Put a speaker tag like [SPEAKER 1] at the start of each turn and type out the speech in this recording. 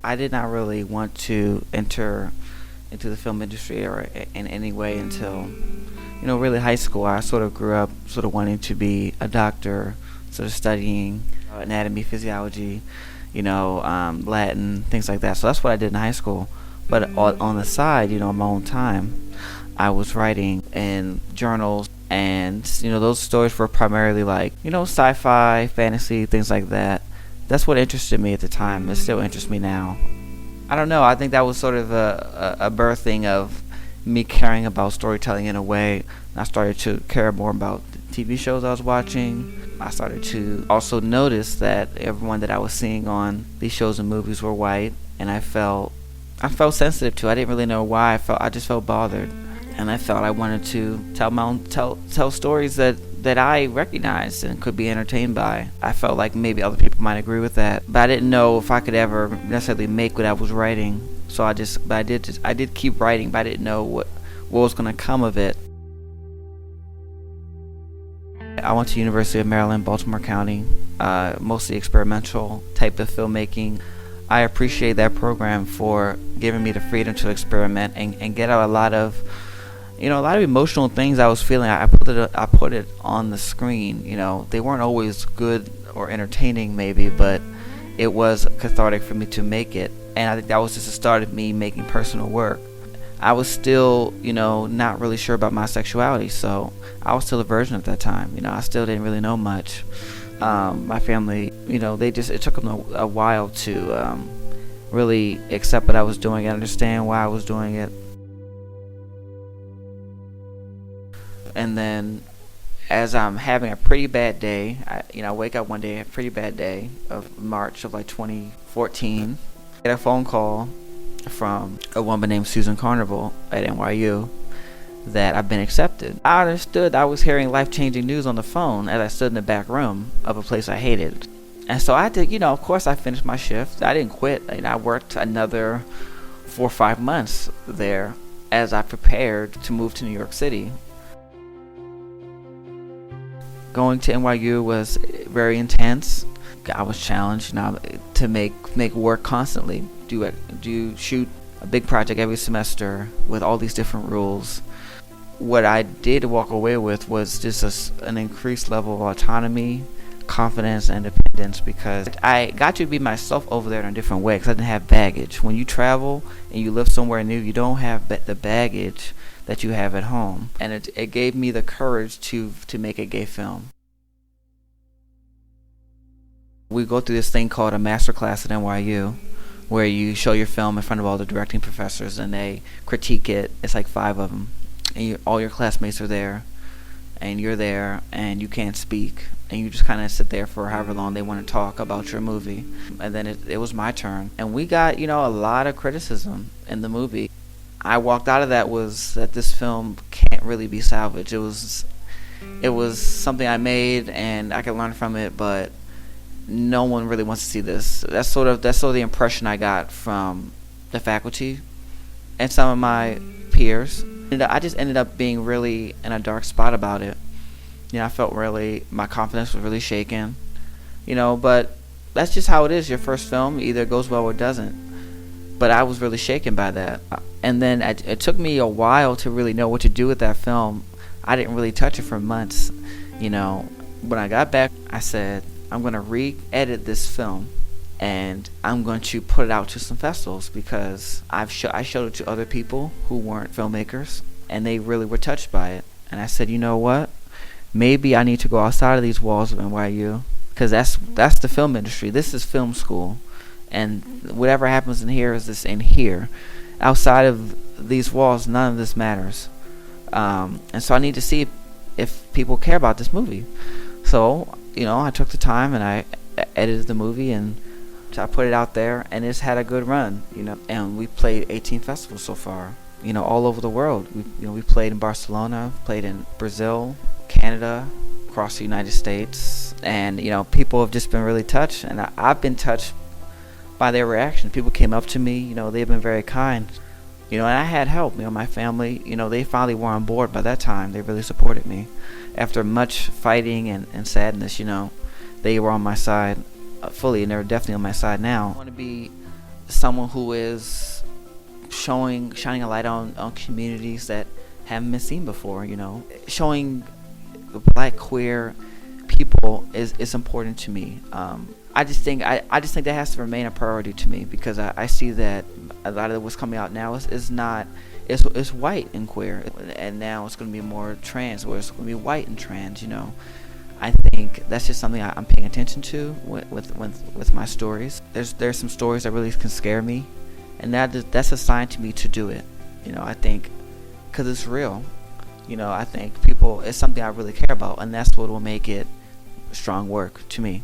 [SPEAKER 1] I did not really want to enter into the film industry or in any way until, really high school. I sort of grew up sort of wanting to be a doctor, sort of studying anatomy, physiology, Latin, things like that. So that's what I did in high school. But on the side, on my own time, I was writing in journals, and those stories were primarily like sci-fi, fantasy, things like that. That's what interested me at the time. It still interests me now. I don't know. I think that was sort of a birthing of me caring about storytelling in a way. I started to care more about the TV shows I was watching. I started to also notice that everyone that I was seeing on these shows and movies were white, and I felt sensitive to it. I didn't really know why. I just felt bothered, and I felt I wanted to tell stories that I recognized and could be entertained by. I felt like maybe other people might agree with that, but I didn't know if I could ever necessarily make what I was writing. So I did keep writing, but I didn't know what was going to come of it. I went to University of Maryland, Baltimore County, mostly experimental type of filmmaking. I appreciate that program for giving me the freedom to experiment and get out a lot of emotional things I was feeling. I put it on the screen. They weren't always good or entertaining maybe, but it was cathartic for me to make it. And I think that was just the start of me making personal work. I was still, not really sure about my sexuality, so I was still a virgin at that time. I still didn't really know much. My family, it took them a while to really accept what I was doing and understand why I was doing it. And then, as I'm having a pretty bad day, I wake up one day, a pretty bad day of March of 2014, get a phone call from a woman named Susan Carnival at NYU that I've been accepted. I understood I was hearing life-changing news on the phone as I stood in the back room of a place I hated. And so I did, of course I finished my shift. I didn't quit. I worked another 4 or 5 months there as I prepared to move to New York City. Going to NYU was very intense. I was challenged, to make work constantly. Do shoot a big project every semester with all these different rules. What I did walk away with was just an increased level of autonomy, confidence, and independence, because I got to be myself over there in a different way because I didn't have baggage. When you travel and you live somewhere new, you don't have the baggage that you have at home, and it gave me the courage to make a gay film. We go through this thing called a master class at NYU, where you show your film in front of all the directing professors and they critique it. It's like 5 of them, and all your classmates are there, and you're there, and you can't speak, and you just kind of sit there for however long they want to talk about your movie. And then it was my turn, and we got a lot of criticism in the movie. I walked out of that this film can't really be salvaged. It was something I made and I could learn from it, but no one really wants to see this. That's sort of the impression I got from the faculty and some of my peers. And I just ended up being really in a dark spot about it. I felt my confidence was really shaken. But that's just how it is. Your first film either goes well or doesn't. But I was really shaken by that. And then it took me a while to really know what to do with that film. I didn't really touch it for months. When I got back, I said, I'm going to re-edit this film and I'm going to put it out to some festivals, because I showed it to other people who weren't filmmakers and they really were touched by it. And I said, you know what? Maybe I need to go outside of these walls of NYU, because that's the film industry. This is film school, and whatever happens in here is this in here. Outside of these walls, none of this matters. And so I need to see if people care about this movie. So I took the time and I edited the movie and I put it out there, and it's had a good run, and we played 18 festivals so far, all over the world. We played in Barcelona, played in Brazil, Canada, across the United States, and people have just been really touched, and I've been touched by their reaction. People came up to me, they've been very kind, and I had help. My family, they finally were on board by that time. They really supported me. After much fighting and sadness, they were on my side fully, and they're definitely on my side now. I want to be someone who is shining a light on communities that haven't been seen before. Showing black queer people is important to me. I just think that has to remain a priority to me, because I see that a lot of what's coming out now is not, it's white and queer, and now it's going to be more trans, where it's going to be white and trans. I think that's just something I'm paying attention to with my stories. There's some stories that really can scare me, and that's a sign to me to do it. I think, because it's real. I think it's something I really care about, and that's what will make it strong work to me.